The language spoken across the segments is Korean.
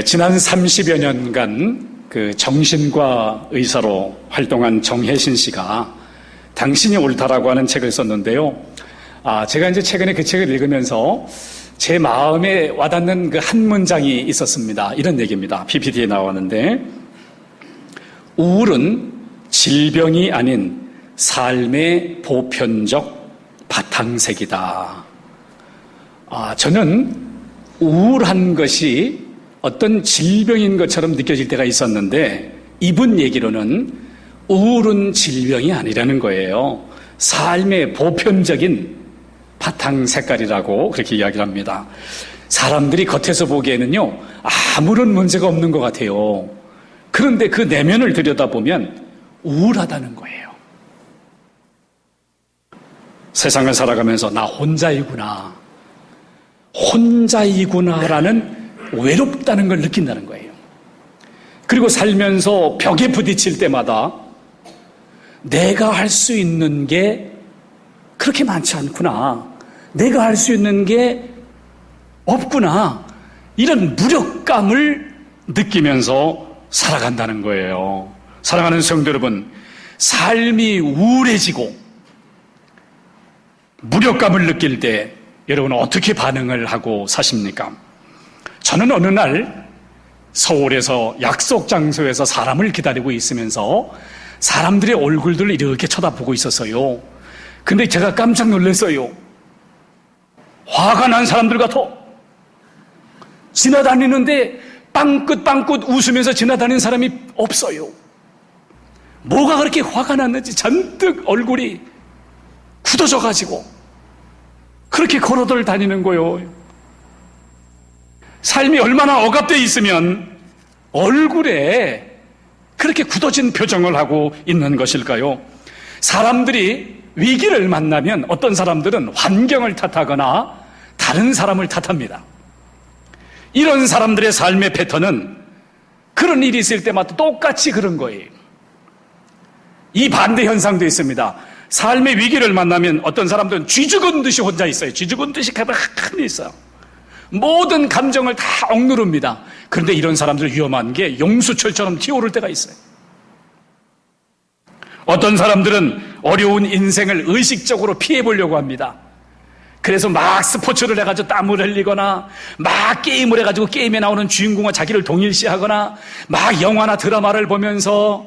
지난 30여 년간 그 정신과 의사로 활동한 정혜신 씨가 당신이 옳다라고 하는 책을 썼는데요. 제가 이제 최근에 그 책을 읽으면서 제 마음에 와닿는 그 한 문장이 있었습니다. 이런 얘기입니다. PPT에 나왔는데, 우울은 질병이 아닌 삶의 보편적 바탕색이다. 저는 우울한 것이 어떤 질병인 것처럼 느껴질 때가 있었는데, 이분 얘기로는 우울은 질병이 아니라는 거예요. 삶의 보편적인 바탕 색깔이라고 그렇게 이야기를 합니다. 사람들이 겉에서 보기에는요, 아무런 문제가 없는 것 같아요. 그런데 그 내면을 들여다보면 우울하다는 거예요. 세상을 살아가면서 나 혼자이구나라는 외롭다는 걸 느낀다는 거예요. 그리고 살면서 벽에 부딪힐 때마다 내가 할 수 있는 게 그렇게 많지 않구나, 내가 할 수 있는 게 없구나, 이런 무력감을 느끼면서 살아간다는 거예요. 사랑하는 성도 여러분, 삶이 우울해지고 무력감을 느낄 때 여러분은 어떻게 반응을 하고 사십니까? 저는 어느 날 서울에서 약속 장소에서 사람을 기다리고 있으면서 사람들의 얼굴들을 이렇게 쳐다보고 있었어요. 근데 제가 깜짝 놀랐어요. 화가 난 사람들 같아. 지나다니는데 빵긋빵긋 웃으면서 지나다니는 사람이 없어요. 뭐가 그렇게 화가 났는지 잔뜩 얼굴이 굳어져가지고 그렇게 걸어들 다니는 거예요. 삶이 얼마나 억압되어 있으면 얼굴에 그렇게 굳어진 표정을 하고 있는 것일까요? 사람들이 위기를 만나면 어떤 사람들은 환경을 탓하거나 다른 사람을 탓합니다. 이런 사람들의 삶의 패턴은 그런 일이 있을 때마다 똑같이 그런 거예요. 이 반대 현상도 있습니다. 삶의 위기를 만나면 어떤 사람들은 쥐죽은 듯이 혼자 있어요. 쥐죽은 듯이 가만히 있어요. 모든 감정을 다 억누릅니다. 그런데 이런 사람들 위험한 게 용수철처럼 튀어오를 때가 있어요. 어떤 사람들은 어려운 인생을 의식적으로 피해보려고 합니다. 그래서 막 스포츠를 해가지고 땀을 흘리거나 막 게임을 해가지고 게임에 나오는 주인공과 자기를 동일시하거나 막 영화나 드라마를 보면서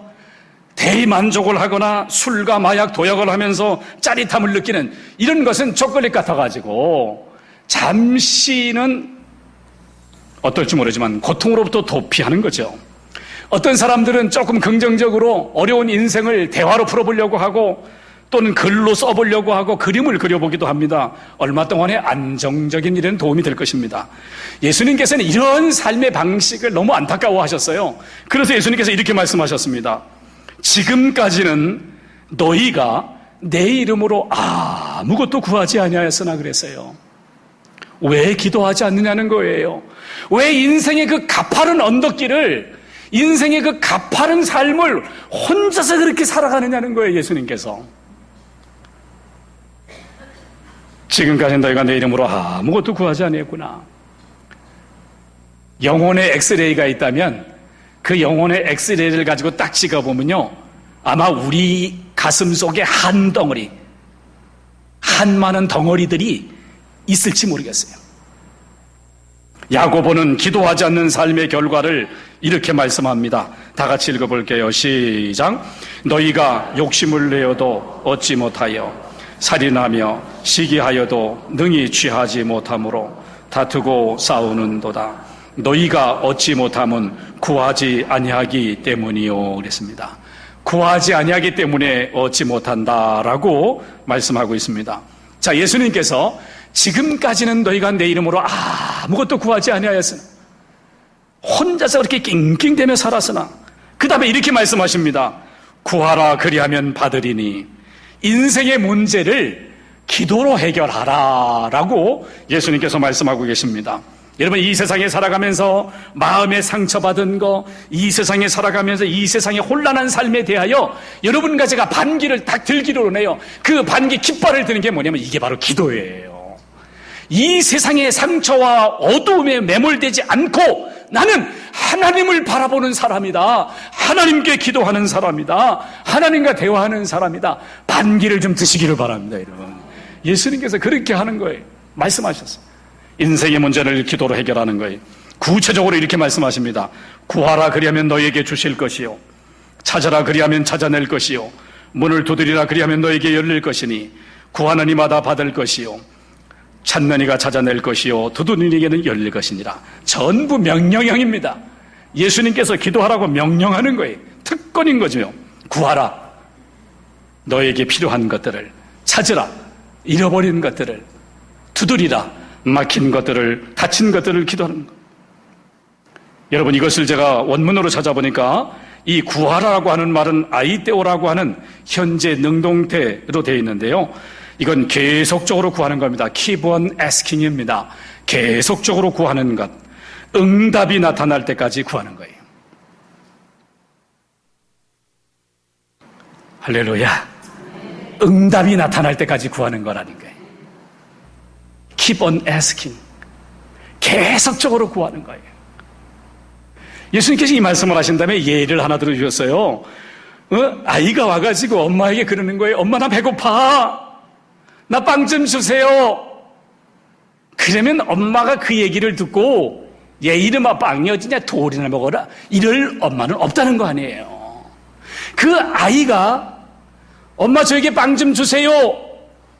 대리만족을 하거나 술과 마약, 도약을 하면서 짜릿함을 느끼는 이런 것은 초콜릿 같아가지고 잠시는 어떨지 모르지만 고통으로부터 도피하는 거죠. 어떤 사람들은 조금 긍정적으로 어려운 인생을 대화로 풀어보려고 하고 또는 글로 써보려고 하고 그림을 그려보기도 합니다. 얼마 동안의 안정적인 일에는 도움이 될 것입니다. 예수님께서는 이런 삶의 방식을 너무 안타까워하셨어요. 그래서 예수님께서 이렇게 말씀하셨습니다. 지금까지는 너희가 내 이름으로 아무것도 구하지 아니하였으나 그랬어요. 왜 기도하지 않느냐는 거예요. 왜 인생의 그 가파른 언덕길을, 인생의 그 가파른 삶을 혼자서 그렇게 살아가느냐는 거예요, 예수님께서. 지금까지는 너희가 내 이름으로 아무것도 구하지 아니했구나. 영혼의 엑스레이가 있다면 그 영혼의 엑스레이를 가지고 딱 찍어보면요, 아마 우리 가슴 속에 한 덩어리, 한 많은 덩어리들이 있을지 모르겠어요. 야고보는 기도하지 않는 삶의 결과를 이렇게 말씀합니다. 다 같이 읽어볼게요. 시작. 너희가 욕심을 내어도 얻지 못하여 살인하며 시기하여도 능히 취하지 못하므로 다투고 싸우는도다. 너희가 얻지 못함은 구하지 아니하기 때문이요 그랬습니다. 구하지 아니하기 때문에 얻지 못한다라고 말씀하고 있습니다. 자, 예수님께서 지금까지는 너희가 내 이름으로 아무것도 구하지 아니하였으나, 혼자서 그렇게 낑낑대며 살았으나, 그 다음에 이렇게 말씀하십니다. 구하라 그리하면 받으리니 인생의 문제를 기도로 해결하라 라고 예수님께서 말씀하고 계십니다. 여러분, 이 세상에 살아가면서 마음에 상처받은 거, 이 세상에 살아가면서 이 세상의 혼란한 삶에 대하여 여러분과 제가 반기를 딱 들기로 해요. 그 반기 깃발을 드는 게 뭐냐면 이게 바로 기도예요. 이 세상의 상처와 어두움에 매몰되지 않고 나는 하나님을 바라보는 사람이다. 하나님께 기도하는 사람이다. 하나님과 대화하는 사람이다. 반기를 좀 드시기를 바랍니다, 여러분. 예수님께서 그렇게 하는 거예요. 말씀하셨어요. 인생의 문제를 기도로 해결하는 거예요. 구체적으로 이렇게 말씀하십니다. 구하라 그리하면 너에게 주실 것이요, 찾아라 그리하면 찾아낼 것이요, 문을 두드리라 그리하면 너에게 열릴 것이니 구하는 이마다 받을 것이요, 찾는 이가 찾아낼 것이요, 두드리는 이에게는 열릴 것이니라. 전부 명령형입니다. 예수님께서 기도하라고 명령하는 거예요. 특권인 거죠. 구하라, 너에게 필요한 것들을, 찾으라, 잃어버린 것들을, 두드리라, 막힌 것들을, 닫힌 것들을 기도하는 것. 여러분, 이것을 제가 원문으로 찾아보니까 이 구하라라고 하는 말은 아이떼오라고 하는 현재 능동태로 되어 있는데요, 이건 계속적으로 구하는 겁니다. Keep on asking입니다. 계속적으로 구하는 것, 응답이 나타날 때까지 구하는 거예요. 할렐루야. 응답이 나타날 때까지 구하는 거라는 거예요. Keep on asking. 계속적으로 구하는 거예요. 예수님께서 이 말씀을 하신 다음에 예를 하나 들어주셨어요. 아이가 와가지고 엄마에게 그러는 거예요. 엄마, 나 배고파. 나 빵 좀 주세요. 그러면 엄마가 그 얘기를 듣고 얘 이름아 빵이 어디냐, 돌이나 먹어라, 이럴 엄마는 없다는 거 아니에요. 그 아이가 엄마 저에게 빵 좀 주세요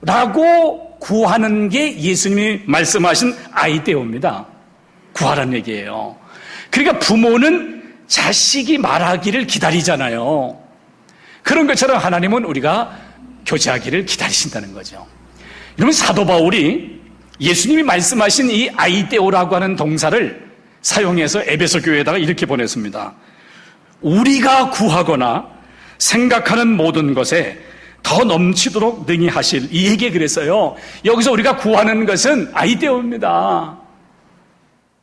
라고 구하는 게 예수님이 말씀하신 아이떼오입니다. 구하라는 얘기예요. 그러니까 부모는 자식이 말하기를 기다리잖아요. 그런 것처럼 하나님은 우리가 교제하기를 기다리신다는 거죠. 여러분, 사도 바울이 예수님이 말씀하신 이 아이떼오라고 하는 동사를 사용해서 에베소 교회에다가 이렇게 보냈습니다. 우리가 구하거나 생각하는 모든 것에 더 넘치도록 능히 하실, 이 얘기에 그랬어요. 여기서 우리가 구하는 것은 아이떼오입니다.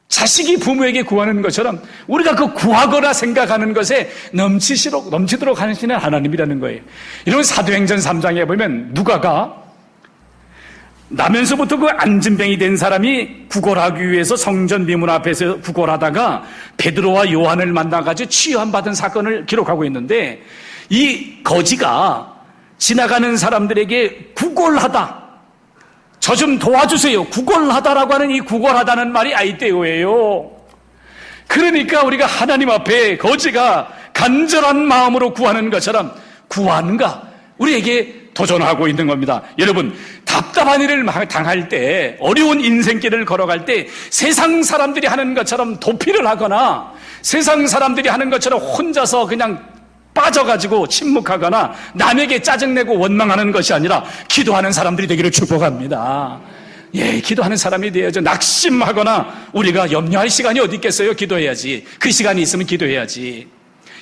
자식이 부모에게 구하는 것처럼 우리가 그 구하거나 생각하는 것에 넘치도록 하시는 하나님이라는 거예요. 이런 사도행전 3장에 보면 누가가 나면서부터 그 안진병이 된 사람이 구걸하기 위해서 성전 미문 앞에서 구걸하다가 베드로와 요한을 만나가지고 치유함받은 사건을 기록하고 있는데, 이 거지가 지나가는 사람들에게 구걸하다, 저 좀 도와주세요, 구걸하다라고 하는 이 구걸하다는 말이 아이떼오예요. 그러니까 우리가 하나님 앞에 거지가 간절한 마음으로 구하는 것처럼 구하는가, 우리에게 도전하고 있는 겁니다. 여러분, 답답한 일을 당할 때, 어려운 인생길을 걸어갈 때 세상 사람들이 하는 것처럼 도피를 하거나 세상 사람들이 하는 것처럼 혼자서 그냥 빠져가지고 침묵하거나 남에게 짜증내고 원망하는 것이 아니라 기도하는 사람들이 되기를 축복합니다. 예, 기도하는 사람이 되어야죠. 낙심하거나 우리가 염려할 시간이 어디 있겠어요? 기도해야지. 그 시간이 있으면 기도해야지.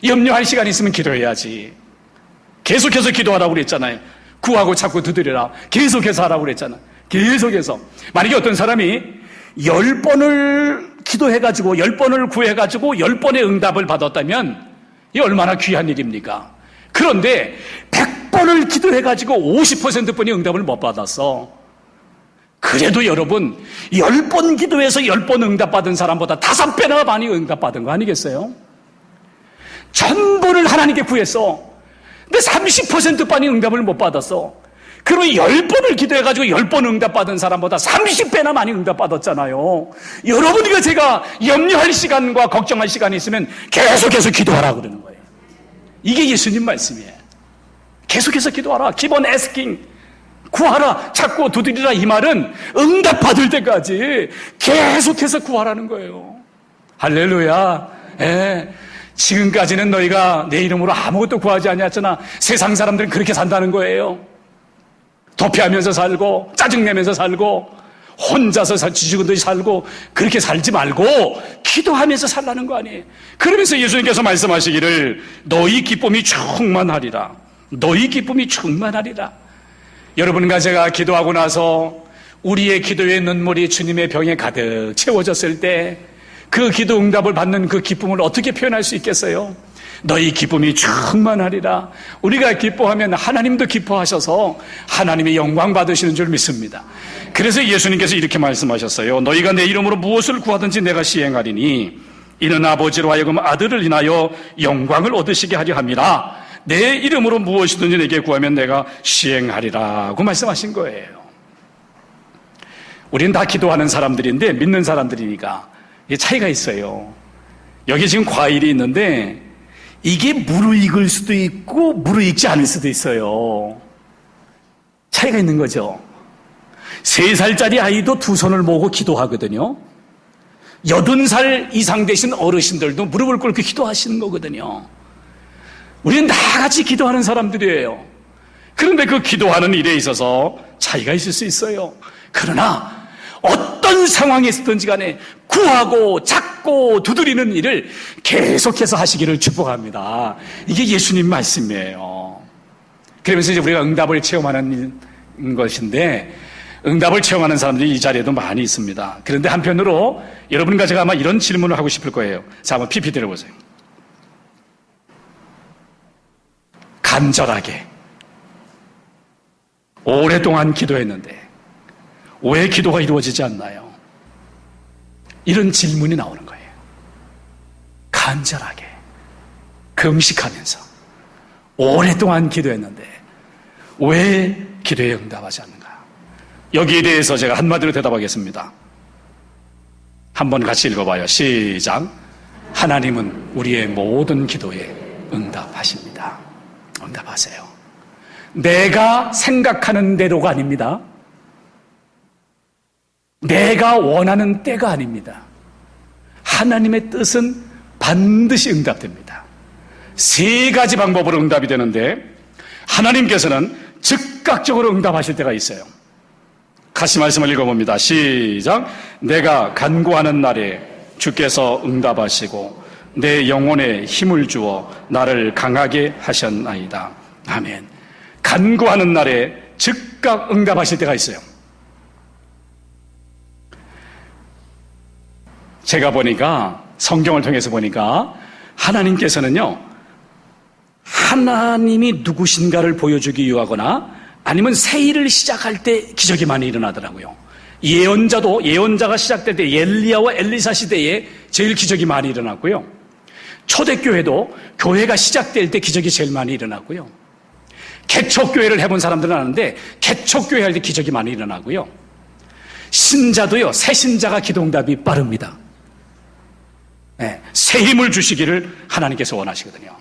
염려할 시간이 있으면 기도해야지. 계속해서 기도하라고 그랬잖아요. 구하고 찾고 두드리라. 계속해서 하라고 그랬잖아요. 계속해서. 만약에 어떤 사람이 10번을 기도해가지고 10번을 구해가지고 10번의 응답을 받았다면 이 얼마나 귀한 일입니까? 그런데 100번을 기도해가지고 50%뿐이 응답을 못 받았어. 그래도 여러분, 10번 기도해서 10번 응답받은 사람보다 5배나 많이 응답받은 거 아니겠어요? 전부를 하나님께 구했어. 근데 30%뿐이 응답을 못 받았어. 그러면 10번을 기도해가지고 10번 응답받은 사람보다 30배나 많이 응답받았잖아요. 여러분이가 제가 염려할 시간과 걱정할 시간이 있으면 계속해서 기도하라 그러는 거예요. 이게 예수님 말씀이에요. 계속해서 기도하라. Keep on asking. 구하라, 찾고 두드리라, 이 말은 응답받을 때까지 계속해서 구하라는 거예요. 할렐루야. 예. 지금까지는 너희가 내 이름으로 아무것도 구하지 아니했잖아. 세상 사람들은 그렇게 산다는 거예요. 도피하면서 살고 짜증내면서 살고 혼자서 지지고 살고 그렇게 살지 말고 기도하면서 살라는 거 아니에요. 그러면서 예수님께서 말씀하시기를 너희 기쁨이 충만하리라. 너희 기쁨이 충만하리라. 여러분과 제가 기도하고 나서 우리의 기도의 눈물이 주님의 병에 가득 채워졌을 때 그 기도 응답을 받는 그 기쁨을 어떻게 표현할 수 있겠어요? 너희 기쁨이 충만하리라. 우리가 기뻐하면 하나님도 기뻐하셔서 하나님의 영광 받으시는 줄 믿습니다. 그래서 예수님께서 이렇게 말씀하셨어요. 너희가 내 이름으로 무엇을 구하든지 내가 시행하리니 이는 아버지로 하여금 아들을 인하여 영광을 얻으시게 하려 함이라. 내 이름으로 무엇이든지 내게 구하면 내가 시행하리라고 말씀하신 거예요. 우리는 다 기도하는 사람들인데 믿는 사람들이니까 이게 차이가 있어요. 여기 지금 과일이 있는데 이게 무르익을 수도 있고 무르익지 않을 수도 있어요. 차이가 있는 거죠. 3살짜리 아이도 두 손을 모으고 기도하거든요. 80살 이상 되신 어르신들도 무릎을 꿇고 기도하시는 거거든요. 우리는 다 같이 기도하는 사람들이에요. 그런데 그 기도하는 일에 있어서 차이가 있을 수 있어요. 그러나 어떤 상황에 있든지 간에 구하고 찾고 두드리는 일을 계속해서 하시기를 축복합니다. 이게 예수님 말씀이에요. 그러면서 이제 우리가 응답을 체험하는 것인데, 응답을 체험하는 사람들이 이 자리에도 많이 있습니다. 그런데 한편으로 여러분과 제가 아마 이런 질문을 하고 싶을 거예요. 자, 한번 PPT를 보세요. 간절하게 오랫동안 기도했는데 왜 기도가 이루어지지 않나요? 이런 질문이 나오는 거예요. 간절하게 금식하면서 오랫동안 기도했는데 왜 기도에 응답하지 않는가? 여기에 대해서 제가 한마디로 대답하겠습니다. 한번 같이 읽어봐요. 시작. 하나님은 우리의 모든 기도에 응답하십니다. 응답하세요. 내가 생각하는 대로가 아닙니다. 내가 원하는 때가 아닙니다. 하나님의 뜻은 반드시 응답됩니다. 3가지 방법으로 응답이 되는데 하나님께서는 즉각적으로 응답하실 때가 있어요. 같이 말씀을 읽어봅니다. 시작. 내가 간구하는 날에 주께서 응답하시고 내 영혼에 힘을 주어 나를 강하게 하셨나이다. 아멘. 간구하는 날에 즉각 응답하실 때가 있어요. 제가 보니까 성경을 통해서 보니까 하나님께서는요, 하나님이 누구신가를 보여주기 위하거나 아니면 새 일을 시작할 때 기적이 많이 일어나더라고요. 예언자가 시작될 때 엘리야와 엘리사 시대에 제일 기적이 많이 일어났고요. 초대교회도 교회가 시작될 때 기적이 제일 많이 일어났고요. 개척교회를 해본 사람들은 아는데 개척교회 할 때 기적이 많이 일어나고요. 신자도요, 새 신자가 기도응답이 빠릅니다. 네, 새 힘을 주시기를 하나님께서 원하시거든요.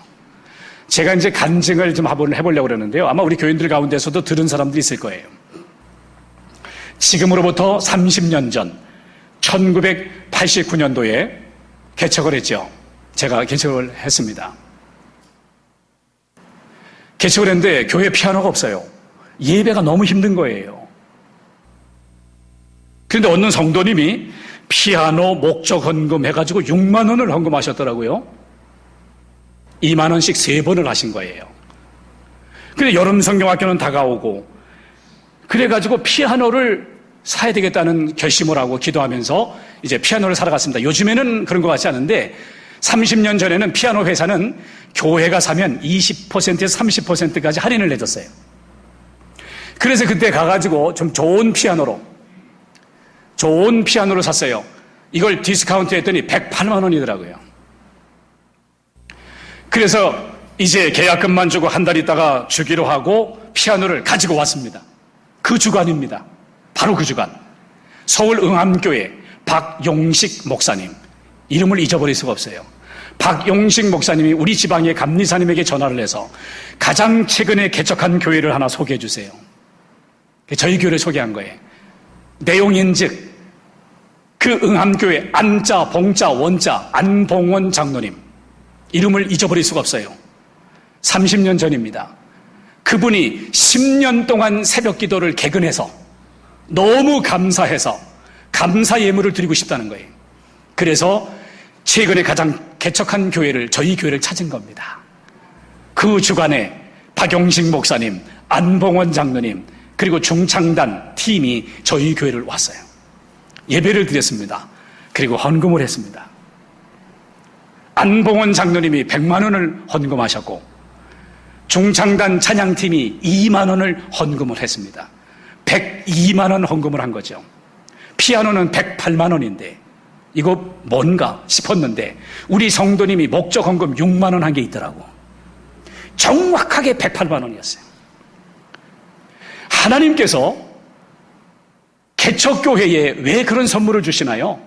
제가 이제 간증을 좀 해보려고 그러는데요. 아마 우리 교인들 가운데서도 들은 사람들이 있을 거예요. 지금으로부터 30년 전 1989년도에 개척을 했죠. 제가 개척을 했습니다. 개척을 했는데 교회 피아노가 없어요. 예배가 너무 힘든 거예요. 그런데 어느 성도님이 피아노 목적 헌금 해가지고 6만 원을 헌금하셨더라고요. 2만 원씩 3번을 하신 거예요. 근데 여름 성경학교는 다가오고 그래가지고 피아노를 사야 되겠다는 결심을 하고 기도하면서 이제 피아노를 사러 갔습니다. 요즘에는 그런 것 같지 않은데 30년 전에는 피아노 회사는 교회가 사면 20%에서 30%까지 할인을 해줬어요. 그래서 그때 가가지고 좀 좋은 피아노를 샀어요. 이걸 디스카운트 했더니 108만 원이더라고요. 그래서 이제 계약금만 주고 한 달 있다가 주기로 하고 피아노를 가지고 왔습니다. 그 주간입니다. 바로 그 주간. 서울 응암교회 박용식 목사님. 이름을 잊어버릴 수가 없어요. 박용식 목사님이 우리 지방의 감리사님에게 전화를 해서 가장 최근에 개척한 교회를 하나 소개해 주세요. 저희 교회를 소개한 거예요. 내용인즉 그 응암교회 안자, 봉자, 원자 안봉원 장로님. 이름을 잊어버릴 수가 없어요. 30년 전입니다. 그분이 10년 동안 새벽 기도를 개근해서 너무 감사해서 감사 예물을 드리고 싶다는 거예요. 그래서 최근에 가장 개척한 교회를, 저희 교회를 찾은 겁니다. 그 주간에 박용식 목사님, 안봉원 장로님, 그리고 중창단 팀이 저희 교회를 왔어요. 예배를 드렸습니다. 그리고 헌금을 했습니다. 안봉원 장로님이 100만 원을 헌금하셨고 중창단 찬양팀이 2만 원을 헌금을 했습니다. 102만 원 헌금을 한 거죠. 피아노는 108만 원인데 이거 뭔가 싶었는데 우리 성도님이 목적 헌금 6만 원 한 게 있더라고. 정확하게 108만 원이었어요. 하나님께서 개척교회에 왜 그런 선물을 주시나요?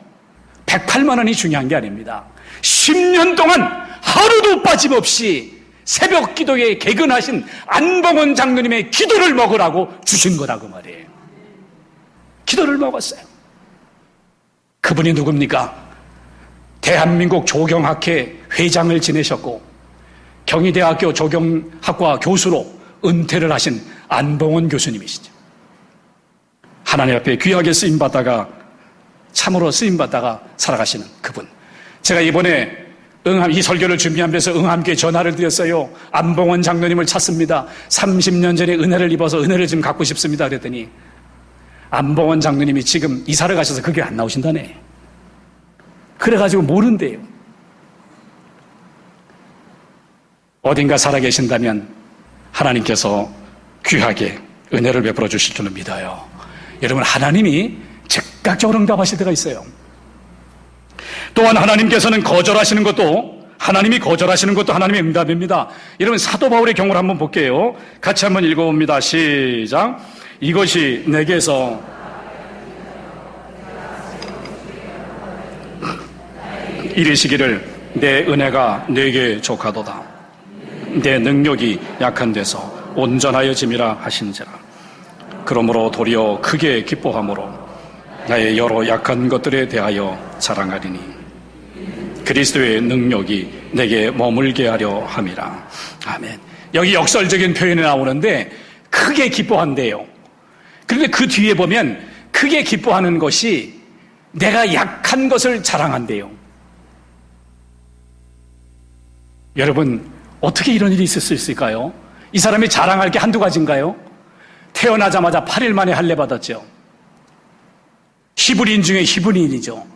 108만 원이 중요한 게 아닙니다. 10년 동안 하루도 빠짐없이 새벽 기도에 개근하신 안봉원 장로님의 기도를 먹으라고 주신 거라고 말이에요. 기도를 먹었어요. 그분이 누굽니까? 대한민국 조경학회 회장을 지내셨고 경희대학교 조경학과 교수로 은퇴를 하신 안봉원 교수님이시죠. 하나님 앞에 귀하게 쓰임받다가 참으로 쓰임받다가 살아가시는 그분. 제가 이번에 이 설교를 준비하면서 응함교회 전화를 드렸어요. 안봉원 장로님을 찾습니다. 30년 전에 은혜를 입어서 은혜를 좀 갖고 싶습니다. 그랬더니 안봉원 장로님이 지금 이사를 가셔서 그게 안 나오신다네. 그래가지고 모른대요. 어딘가 살아계신다면 하나님께서 귀하게 은혜를 베풀어 주실 줄로 믿어요. 여러분, 하나님이 즉각적으로 응답하실 때가 있어요. 또한 하나님께서는 거절하시는 것도, 하나님이 거절하시는 것도 하나님의 응답입니다. 여러분, 사도 바울의 경우를 한번 볼게요. 같이 한번 읽어봅니다. 시작. 이것이 내게서 이르시기를 내 은혜가 네게 족하도다. 내 능력이 약한 데서 온전하여짐이라 하신지라. 그러므로 도리어 크게 기뻐함으로 나의 여러 약한 것들에 대하여 자랑하리니 그리스도의 능력이 내게 머물게 하려 함이라. 아멘. 여기 역설적인 표현이 나오는데 크게 기뻐한대요. 그런데 그 뒤에 보면 크게 기뻐하는 것이 내가 약한 것을 자랑한대요. 여러분, 어떻게 이런 일이 있을 수 있을까요? 이 사람이 자랑할 게 한두 가지인가요? 태어나자마자 8일 만에 할례 받았죠. 히브리인 중에 히브리인이죠.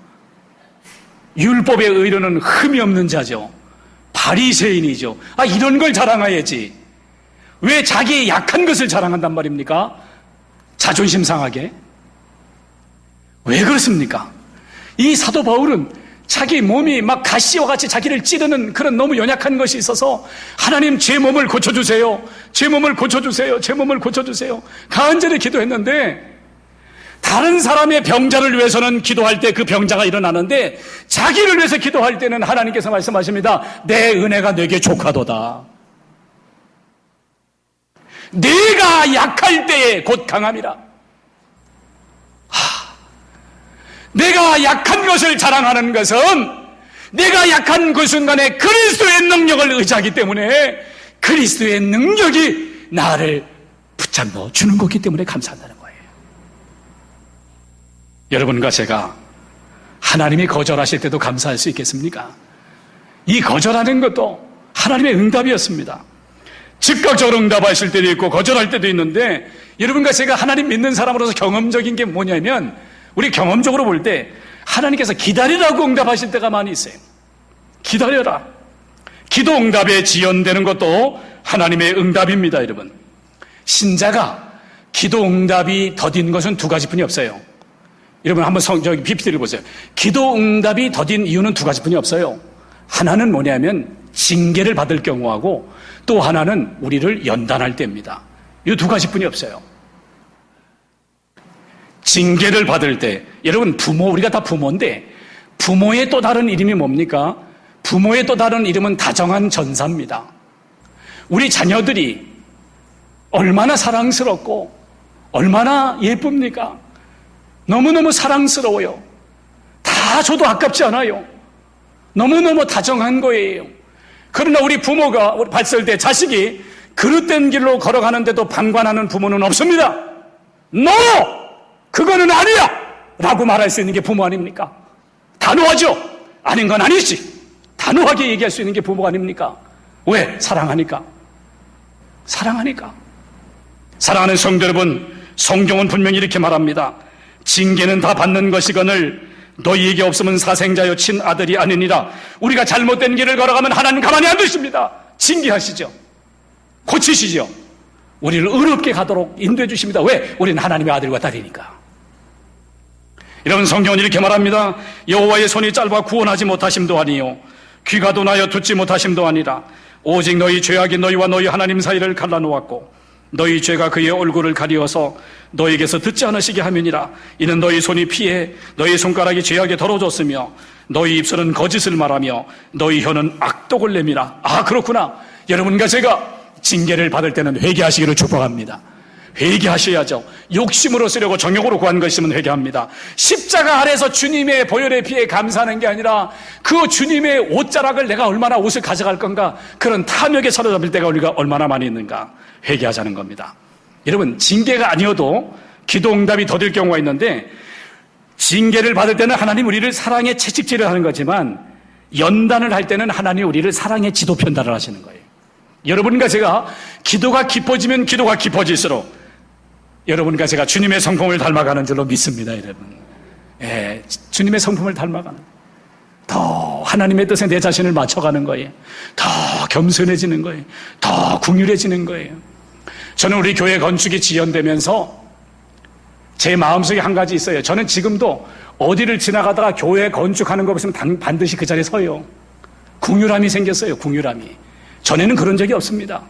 율법의 의로는 흠이 없는 자죠. 바리새인이죠. 이런 걸 자랑해야지. 왜 자기의 약한 것을 자랑한단 말입니까? 자존심 상하게. 왜 그렇습니까? 이 사도 바울은 자기 몸이 막 가시와 같이 자기를 찌르는 그런 너무 연약한 것이 있어서 하나님 제 몸을 고쳐주세요. 제 몸을 고쳐주세요. 제 몸을 고쳐주세요. 간절히 기도했는데 다른 사람의 병자를 위해서는 기도할 때 그 병자가 일어나는데 자기를 위해서 기도할 때는 하나님께서 말씀하십니다. 내 은혜가 내게 족하도다. 내가 약할 때에 곧 강함이라. 내가 약한 것을 자랑하는 것은 내가 약한 그 순간에 그리스도의 능력을 의지하기 때문에 그리스도의 능력이 나를 붙잡아 주는 거기 때문에 감사한다는 거예요. 여러분과 제가 하나님이 거절하실 때도 감사할 수 있겠습니까? 이 거절하는 것도 하나님의 응답이었습니다. 즉각적으로 응답하실 때도 있고 거절할 때도 있는데 여러분과 제가 하나님 믿는 사람으로서 경험적인 게 뭐냐면 우리 경험적으로 볼 때 하나님께서 기다리라고 응답하실 때가 많이 있어요. 기다려라. 기도 응답에 지연되는 것도 하나님의 응답입니다, 여러분. 신자가 기도 응답이 더딘 것은 두 가지뿐이 없어요. 여러분 한번 저기 PPT를 보세요. 기도 응답이 더딘 이유는 두 가지뿐이 없어요. 하나는 뭐냐면 징계를 받을 경우하고 또 하나는 우리를 연단할 때입니다. 이 두 가지뿐이 없어요. 징계를 받을 때, 여러분 우리가 다 부모인데 부모의 또 다른 이름이 뭡니까? 부모의 또 다른 이름은 다정한 전사입니다. 우리 자녀들이 얼마나 사랑스럽고 얼마나 예쁩니까? 너무너무 사랑스러워요. 다 줘도 아깝지 않아요. 너무너무 다정한 거예요. 그러나 우리 부모가 봤을 때 자식이 그릇된 길로 걸어가는데도 방관하는 부모는 없습니다. No! 그거는 아니야! 라고 말할 수 있는 게 부모 아닙니까? 단호하죠? 아닌 건 아니지. 단호하게 얘기할 수 있는 게 부모 아닙니까? 왜? 사랑하니까. 사랑하니까. 사랑하는 성도 여러분, 성경은 분명히 이렇게 말합니다. 징계는 다 받는 것이거늘 너희에게 없으면 사생자여 친아들이 아니니라. 우리가 잘못된 길을 걸어가면 하나님 가만히 안 두십니다. 징계하시죠. 고치시죠. 우리를 의롭게 가도록 인도해 주십니다. 왜? 우리는 하나님의 아들과 딸이니까. 여러분, 성경은 이렇게 말합니다. 여호와의 손이 짧아 구원하지 못하심도 아니요 귀가 둔하여 듣지 못하심도 아니라 오직 너희 죄악이 너희와 너희 하나님 사이를 갈라놓았고 너희 죄가 그의 얼굴을 가리어서 너희에게서 듣지 않으시게 함이니라. 이는 너희 손이 피해 너희 손가락이 죄악에 더러워졌으며 너희 입술은 거짓을 말하며 너희 혀는 악독을 내밀어. 아, 그렇구나. 여러분과 제가 징계를 받을 때는 회개하시기를 축복합니다. 회개하셔야죠. 욕심으로 쓰려고 정욕으로 구한 것이면 회개합니다. 십자가 아래서 주님의 보혈의 피에 감사하는 게 아니라 그 주님의 옷자락을 내가 얼마나 옷을 가져갈 건가, 그런 탐욕에 사로잡힐 때가 우리가 얼마나 많이 있는가 회개하자는 겁니다. 여러분, 징계가 아니어도 기도 응답이 더딜 경우가 있는데, 징계를 받을 때는 하나님 우리를 사랑의 채찍질을 하는 거지만 연단을 할 때는 하나님 우리를 사랑의 지도 편달을 하시는 거예요. 여러분과 제가 기도가 깊어지면 기도가 깊어질수록 여러분과 제가 주님의 성품을 닮아가는 줄로 믿습니다. 여러분, 주님의 성품을 닮아가는, 더 하나님의 뜻에 내 자신을 맞춰가는 거예요. 더 겸손해지는 거예요. 더 긍휼해지는 거예요. 저는 우리 교회 건축이 지연되면서 제 마음속에 한 가지 있어요. 저는 지금도 어디를 지나가다가 교회 건축하는 거 보시면 반드시 그 자리에 서요. 긍휼함이 생겼어요. 긍휼함이. 전에는 그런 적이 없습니다.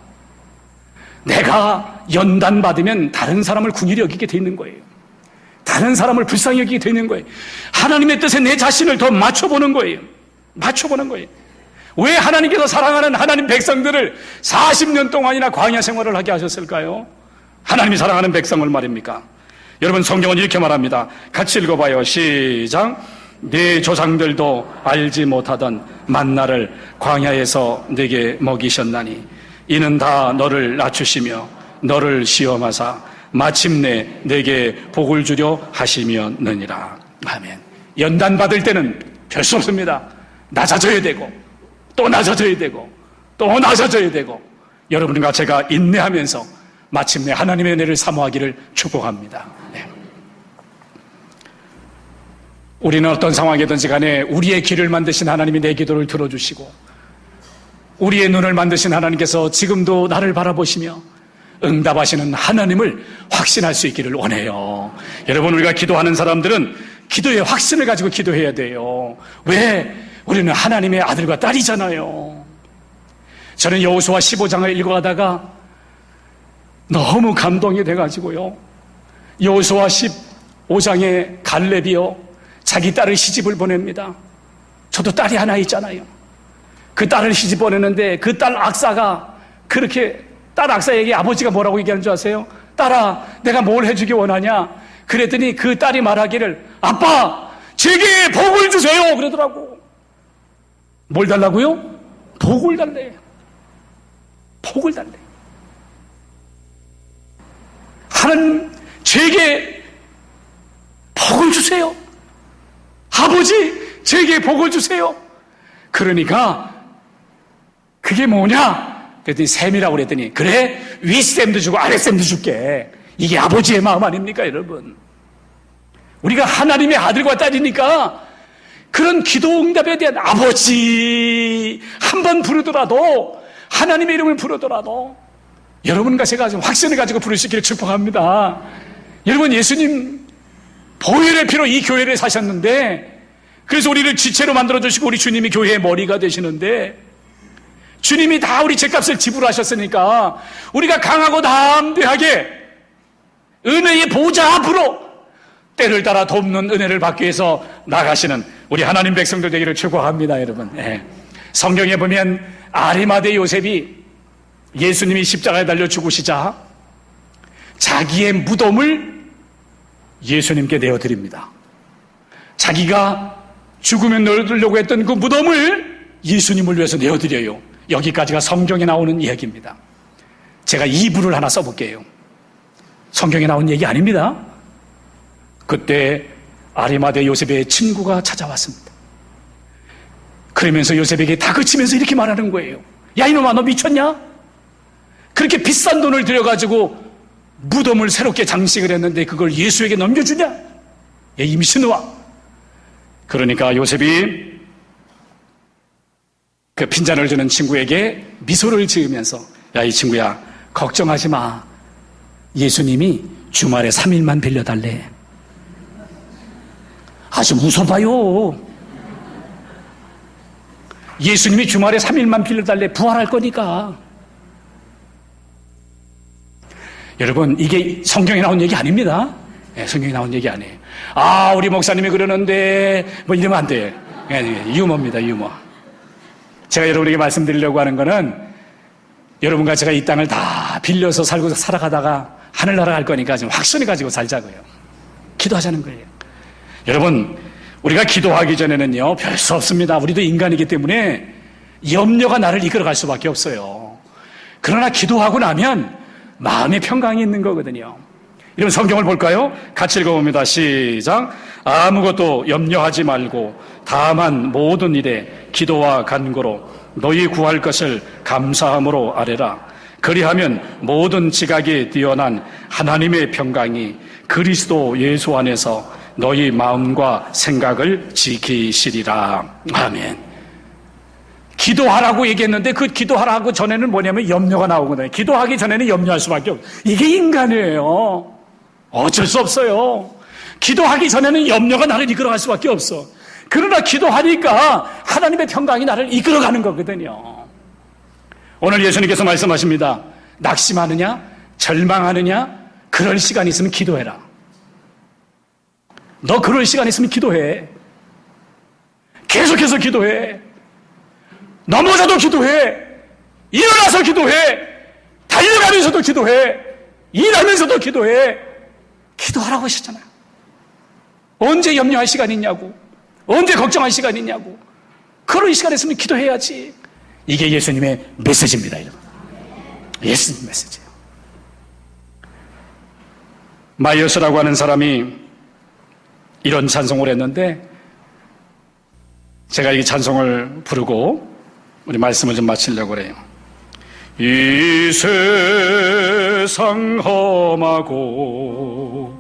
내가 연단받으면 다른 사람을 긍휼히 여기게 돼 있는 거예요. 다른 사람을 불쌍히 여기게 돼 있는 거예요. 하나님의 뜻에 내 자신을 더 맞춰보는 거예요. 맞춰보는 거예요. 왜 하나님께서 사랑하는 하나님 백성들을 40년 동안이나 광야 생활을 하게 하셨을까요? 하나님이 사랑하는 백성을 말입니까? 여러분, 성경은 이렇게 말합니다. 같이 읽어봐요. 시작. 네 조상들도 알지 못하던 만나를 광야에서 내게 먹이셨나니 이는 다 너를 낮추시며 너를 시험하사 마침내 내게 복을 주려 하시며느니라. 아멘. 연단 받을 때는 별 수 없습니다. 낮아져야 되고 또 낮아져야 되고 또 낮아져야 되고, 여러분과 제가 인내하면서 마침내 하나님의 은혜를 사모하기를 축복합니다. 네. 우리는 어떤 상황이든지 간에 우리의 길을 만드신 하나님이 내 기도를 들어주시고 우리의 눈을 만드신 하나님께서 지금도 나를 바라보시며 응답하시는 하나님을 확신할 수 있기를 원해요. 여러분, 우리가 기도하는 사람들은 기도의 확신을 가지고 기도해야 돼요. 왜? 우리는 하나님의 아들과 딸이잖아요. 저는 여호수아 15장을 읽어가다가 너무 감동이 돼가지고요, 여호수아 15장에 갈렙이요 자기 딸을 시집을 보냅니다. 저도 딸이 하나 있잖아요. 그 딸을 시집 보내는데 그 딸 악사가 그렇게, 딸 악사에게 아버지가 뭐라고 얘기하는 줄 아세요? 딸아, 내가 뭘 해주기 원하냐? 그랬더니 그 딸이 말하기를, 아빠, 제게 복을 주세요. 그러더라고. 뭘 달라고요? 복을 달래. 복을 달래. 하나님, 제게 복을 주세요. 아버지, 제게 복을 주세요. 그러니까 그게 뭐냐? 그랬더니 셈이라고 그랬더니, 그래, 윗셈도 주고 아랫셈도 줄게. 이게 아버지의 마음 아닙니까, 여러분? 우리가 하나님의 아들과 딸이니까 그런 기도 응답에 대한 아버지 한 번 부르더라도, 하나님의 이름을 부르더라도 여러분과 제가 확신을 가지고 부를 수 있기를 축복합니다. 여러분, 예수님 보혈의 피로 이 교회를 사셨는데, 그래서 우리를 지체로 만들어주시고 우리 주님이 교회의 머리가 되시는데, 주님이 다 우리 죄값을 지불하셨으니까 우리가 강하고 담대하게 은혜의 보좌 앞으로 때를 따라 돕는 은혜를 받기 위해서 나가시는 우리 하나님 백성들 되기를 축복합니다. 여러분, 성경에 보면 아리마대 요셉이 예수님이 십자가에 달려 죽으시자 자기의 무덤을 예수님께 내어드립니다. 자기가 죽으면 넣으려고 했던 그 무덤을 예수님을 위해서 내어드려요. 여기까지가 성경에 나오는 이야기입니다. 제가 이부를 하나 써볼게요. 성경에 나온 얘기 아닙니다. 그때 아리마대 요셉의 친구가 찾아왔습니다. 그러면서 요셉에게 다그치면서 이렇게 말하는 거예요. 야, 이놈아, 너 미쳤냐? 그렇게 비싼 돈을 들여가지고 무덤을 새롭게 장식을 했는데 그걸 예수에게 넘겨주냐? 야, 이 미친놈아. 그러니까 요셉이 그 핀잔을 주는 친구에게 미소를 지으면서, 야, 이 친구야, 걱정하지 마. 예수님이 주말에 3일만 빌려달래. 아주 무서워요. 예수님이 주말에 3일만 빌려달래 부활할 거니까. 여러분, 이게 성경에 나온 얘기 아닙니다. 네, 성경에 나온 얘기 아니에요. 아, 우리 목사님이 그러는데 뭐 이러면 안 돼. 유머입니다, 유머. 제가 여러분에게 말씀드리려고 하는 거는 여러분과 제가 이 땅을 다 빌려서 살고 살아가다가 하늘나라 갈 거니까 좀 확신을 가지고 살자고요. 기도하자는 거예요. 여러분, 우리가 기도하기 전에는요, 별 수 없습니다. 우리도 인간이기 때문에 염려가 나를 이끌어갈 수밖에 없어요. 그러나 기도하고 나면 마음의 평강이 있는 거거든요. 이런 성경을 볼까요? 같이 읽어봅니다. 시작. 아무것도 염려하지 말고 다만 모든 일에 기도와 간구로 너희 구할 것을 감사함으로 아뢰라. 그리하면 모든 지각에 뛰어난 하나님의 평강이 그리스도 예수 안에서 너희 마음과 생각을 지키시리라. 아멘. 기도하라고 얘기했는데 그 기도하라고 전에는 뭐냐면 염려가 나오거든요. 기도하기 전에는 염려할 수밖에 없어요. 이게 인간이에요. 어쩔 수 없어요. 기도하기 전에는 염려가 나를 이끌어갈 수밖에 없어. 그러나 기도하니까 하나님의 평강이 나를 이끌어가는 거거든요. 오늘 예수님께서 말씀하십니다. 낙심하느냐? 절망하느냐? 그럴 시간 있으면 기도해라. 너 그럴 시간 있으면 기도해. 계속해서 기도해. 넘어져도 기도해. 일어나서 기도해. 달려가면서도 기도해. 일하면서도 기도해. 기도하라고 하셨잖아요. 언제 염려할 시간이 있냐고. 언제 걱정할 시간이 있냐고. 그런 시간에 있으면 기도해야지. 이게 예수님의 메시지입니다, 여러분. 예수님 메시지예요. 마이어스라고 하는 사람이 이런 찬송을 했는데 제가 이 찬송을 부르고 우리 말씀을 좀 마치려고 그래요. 이 세상 험하고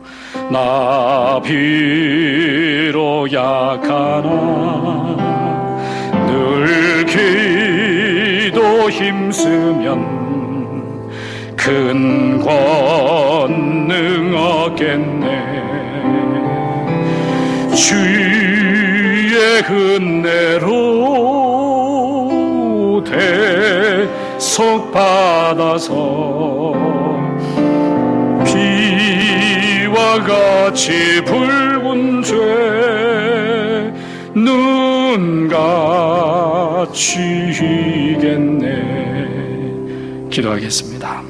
나 비록 약하나 늘 기도 힘쓰면 큰 권능 얻겠네. 주의 은혜로 대속 받아서 비와 같이 붉은 죄 눈같이 희겠네. 기도하겠습니다.